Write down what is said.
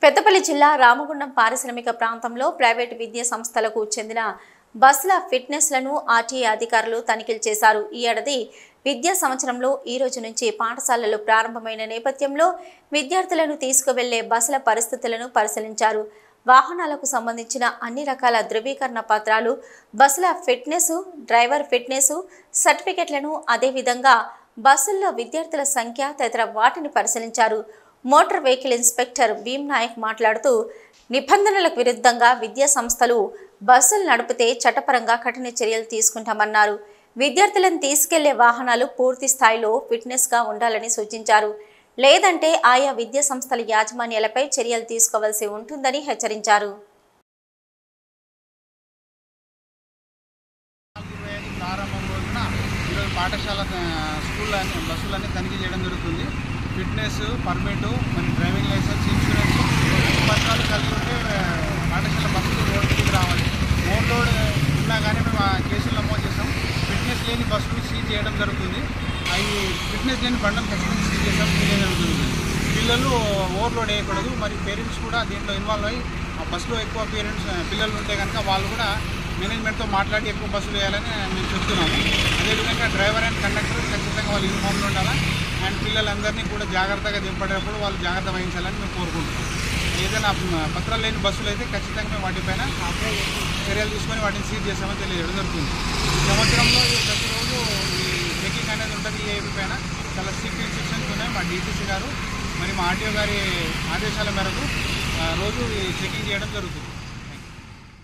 పెద్దపల్లి జిల్లా రామగుండం పారిశ్రామిక ప్రాంతంలో ప్రైవేటు విద్యా సంస్థలకు చెందిన బస్సుల ఫిట్నెస్లను ఆర్టీఏ అధికారులు తనిఖీలు చేశారు. ఈ ఏడాది విద్యా సంవత్సరంలో ఈ రోజు నుంచి పాఠశాలలు ప్రారంభమైన నేపథ్యంలో విద్యార్థులను తీసుకువెళ్లే బస్సుల పరిస్థితులను పరిశీలించారు. వాహనాలకు సంబంధించిన అన్ని రకాల ధృవీకరణ పత్రాలు, బస్సుల ఫిట్నెస్, డ్రైవర్ ఫిట్నెస్ సర్టిఫికెట్లను, అదేవిధంగా బస్సుల్లో విద్యార్థుల సంఖ్య తదితర వాటిని పరిశీలించారు. Motor vehicle inspector Bheem Naik మాట్లాడుతూ, నిబంధనలకు విరుద్ధంగా విద్యా సంస్థలు బస్సులు నడిపితే చట్టపరంగా కఠిన చర్యలు తీసుకుంటామన్నారు. విద్యార్థులను తీసుకెళ్లే వాహనాలు పూర్తి స్థాయిలో ఫిట్నెస్గా ఉండాలని సూచించారు. లేదంటే ఆయా విద్యా సంస్థల యాజమాన్యాలపై చర్యలు తీసుకోవాల్సి ఉంటుందని హెచ్చరించారు. పాఠశాల స్కూళ్ళని బస్సులన్నీ తనిఖీ చేయడం జరుగుతుంది. ఫిట్నెస్, పర్మిట్, మరి డ్రైవింగ్ లైసెన్స్, ఇన్సూరెన్స్ పత్రాలు కలిగి ఉంటే పాఠశాల బస్సులు రోడ్ మీదకి రావాలి. ఓవర్లోడ్ ఉన్నా కానీ మేము ఆ కేసులు నమోదు చేసాం. ఫిట్నెస్ లేని బస్సులు సీజ్ చేయడం జరుగుతుంది. అవి ఫిట్నెస్ లేని బండ్లను ఖచ్చితంగా సీజ్ చేయడం జరుగుతుంది. పిల్లలు ఓవర్లోడ్ వేయకూడదు. మరి పేరెంట్స్ కూడా దీంట్లో ఇన్వాల్వ్ అయ్యి ఆ బస్సులో ఎక్కువ పిల్లలు ఉంటే కనుక వాళ్ళు కూడా మేనేజ్మెంట్తో మాట్లాడి ఎక్కువ బస్సులు వేయాలని మేము చెప్తున్నాము. అదేవిధంగా డ్రైవర్ అండ్ కండక్టర్ ఖచ్చితంగా వాళ్ళు యూనిఫామ్లో ఉండాలా. అండ్ పిల్లలందరినీ కూడా జాగ్రత్తగా దింపడేటప్పుడు వాళ్ళు జాగ్రత్త వహించాలని మేము కోరుకుంటున్నాం. ఏదైనా పత్రాలు లేని బస్సులు అయితే ఖచ్చితంగా మేము వాటిపైన చర్యలు తీసుకొని వాటిని సీజ్ చేస్తామని తెలియజేయడం జరుగుతుంది. ఈ సంవత్సరంలో ప్రతిరోజు ఈ చెకింగ్ అనేది ఉంటుంది. ఈ ఏపీ పైన చాలా స్ట్రిక్ట్ ఇన్స్ట్రక్షన్స్ ఉన్నాయి. మా డీటీసీ గారు మరి మా ఆర్టీఓ గారి ఆదేశాల మేరకు రోజు చెకింగ్ చేయడం జరుగుతుంది.